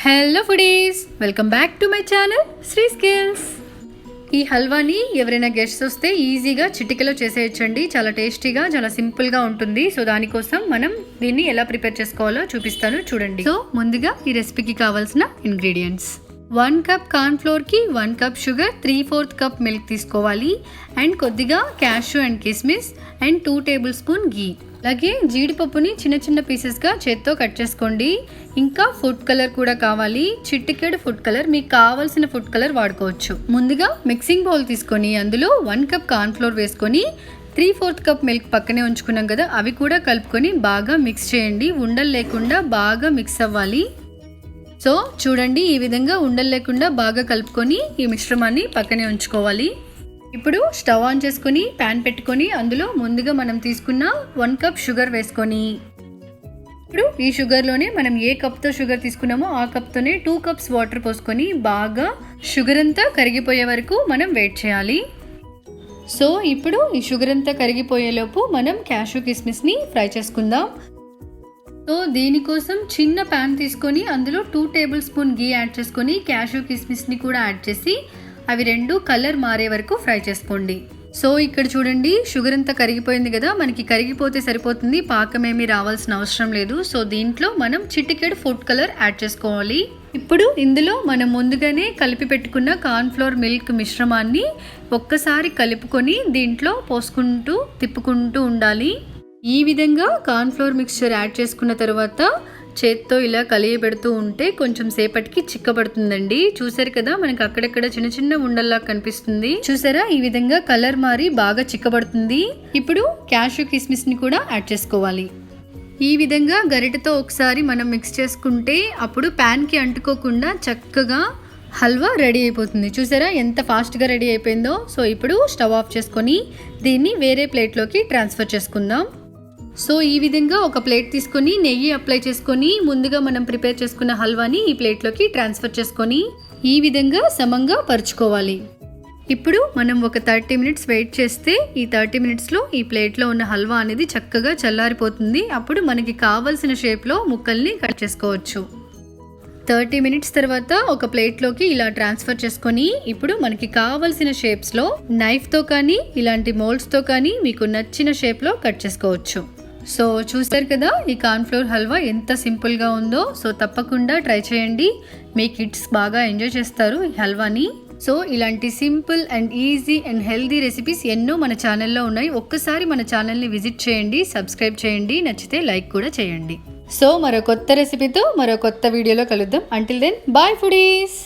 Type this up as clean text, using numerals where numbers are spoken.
Hello foodies, welcome back to my channel Sri skills. ఈ హల్వాని ఎవరైనా గెస్ట్స్ వస్తే ఈజీగా చిటికెలో చేసేయచ్చండి. చాలా టేస్టీగా, చాలా సింపుల్గా ఉంటుంది. సో దానికోసం మనం దీన్ని ఎలా ప్రిపేర్ చేసుకోవాలో చూపిస్తాను, చూడండి. సో ముందుగా ఈ రెసిపీకి కావాల్సిన ఇంగ్రీడియంట్స్: 1 కప్ కార్న్ ఫ్లోర్కి 1 కప్ షుగర్, 3/4 కప్ మిల్క్ తీసుకోవాలి, అండ్ కొద్దిగా క్యాషు అండ్ కిస్మిస్, అండ్ 2 టేబుల్ స్పూన్ గీ. అలాగే జీడిపప్పుని చిన్న చిన్న పీసెస్గా చేత్తో కట్ చేసుకోండి. ఇంకా ఫుడ్ కలర్ కూడా కావాలి, చిటికెడు ఫుడ్ కలర్, మీకు కావాల్సిన ఫుడ్ కలర్ వాడుకోవచ్చు. ముందుగా మిక్సింగ్ బౌల్ తీసుకొని అందులో 1 కప్ కార్న్ ఫ్లోర్ వేసుకొని 3/4 కప్ మిల్క్ పక్కనే ఉంచుకున్నాం కదా, అవి కూడా కలుపుకొని బాగా మిక్స్ చేయండి. ఉండలు లేకుండా బాగా మిక్స్ అవ్వాలి. సో చూడండి, ఈ విధంగా ఉండలు లేకుండా బాగా కలుపుకొని ఈ మిశ్రమాన్ని పక్కనే ఉంచుకోవాలి. ఇప్పుడు స్టవ్ ఆన్ చేసుకొని ప్యాన్ పెట్టుకొని అందులో ముందుగా మనం తీసుకున్న 1 కప్ షుగర్ వేసుకొని, ఇప్పుడు ఈ షుగర్లోనే మనం ఏ కప్తో షుగర్ తీసుకున్నామో ఆ కప్తోనే 2 కప్స్ వాటర్ పోసుకొని బాగా షుగర్ అంతా కరిగిపోయే వరకు మనం వెయిట్ చేయాలి. సో ఇప్పుడు ఈ షుగర్ అంతా కరిగిపోయేలోపు మనం క్యాషు కిస్మిస్ని ఫ్రై చేసుకుందాం. సో దీనికోసం చిన్న ప్యాన్ తీసుకొని అందులో 2 టేబుల్ స్పూన్ గీ యాడ్ చేసుకొని క్యాషు కిస్మిస్ని కూడా యాడ్ చేసి అవి రెండు కలర్ మారే వరకు ఫ్రై చేసుకోండి. సో ఇక్కడ చూడండి, షుగర్ అంతా కరిగిపోయింది కదా, మనకి కరిగిపోతే సరిపోతుంది, పాకం ఏమీ రావాల్సిన అవసరం లేదు. సో దీంట్లో మనం చిటికెడు ఫుడ్ కలర్ యాడ్ చేసుకోవాలి. ఇప్పుడు ఇందులో మనం ముందుగానే కలిపి పెట్టుకున్న కార్న్ ఫ్లోర్ మిల్క్ మిశ్రమాన్ని ఒక్కసారి కలుపుకొని దీంట్లో పోసుకుంటూ తిప్పుకుంటూ ఉండాలి. ఈ విధంగా కార్న్ ఫ్లోర్ మిక్స్చర్ యాడ్ చేసుకున్న తర్వాత చేత్తో ఇలా కలియబెడుతూ ఉంటే కొంచెం సేపటికి చిక్కబడుతుందండి. చూసారు కదా, మనకి అక్కడక్కడ చిన్న చిన్న ఉండల్లా కనిపిస్తుంది. చూసారా, ఈ విధంగా కలర్ మారి బాగా చిక్కబడుతుంది. ఇప్పుడు క్యాషు కిస్మిస్ ని కూడా యాడ్ చేసుకోవాలి. ఈ విధంగా గరిటెతో ఒకసారి మనం మిక్స్ చేసుకుంటే అప్పుడు ప్యాన్ కి అంటుకోకుండా చక్కగా హల్వా రెడీ అయిపోతుంది. చూసారా ఎంత ఫాస్ట్గా రెడీ అయిపోయిందో. సో ఇప్పుడు స్టవ్ ఆఫ్ చేసుకొని దీన్ని వేరే ప్లేట్లోకి ట్రాన్స్ఫర్ చేసుకుందాం. సో ఈ విధంగా ఒక ప్లేట్ తీసుకొని నెయ్యి అప్లై చేసుకొని ముందుగా మనం ప్రిపేర్ చేసుకున్న హల్వాని ఈ ప్లేట్లోకి ట్రాన్స్ఫర్ చేసుకొని ఈ విధంగా సమంగా పరుచుకోవాలి. ఇప్పుడు మనం ఒక 30 మినిట్స్ వెయిట్ చేస్తే ఈ 30 మినిట్స్లో ఈ ప్లేట్లో ఉన్న హల్వా అనేది చక్కగా చల్లారిపోతుంది. అప్పుడు మనకి కావలసిన షేప్లో ముక్కల్ని కట్ చేసుకోవచ్చు. 30 మినిట్స్ తర్వాత ఒక ప్లేట్లోకి ఇలా ట్రాన్స్ఫర్ చేసుకొని ఇప్పుడు మనకి కావలసిన షేప్స్లో నైఫ్తో కానీ ఇలాంటి మోల్డ్స్తో కానీ మీకు నచ్చిన షేప్లో కట్ చేసుకోవచ్చు. సో చూసారు కదా, ఈ కార్న్ ఫ్లోర్ హల్వా ఎంత సింపుల్గా ఉందో. సో తప్పకుండా ట్రై చేయండి, మీ కిడ్స్ బాగా ఎంజాయ్ చేస్తారు ఈ హల్వాని. సో ఇలాంటి simple and easy and healthy recipes ఎన్నో మన ఛానల్లో ఉన్నాయి. ఒక్కసారి మన ఛానల్ని విజిట్ చేయండి, సబ్స్క్రైబ్ చేయండి, నచ్చితే లైక్ కూడా చేయండి. సో మరో కొత్త రెసిపీతో మరో కొత్త వీడియోలో కలుద్దాం. Until then, bye foodies.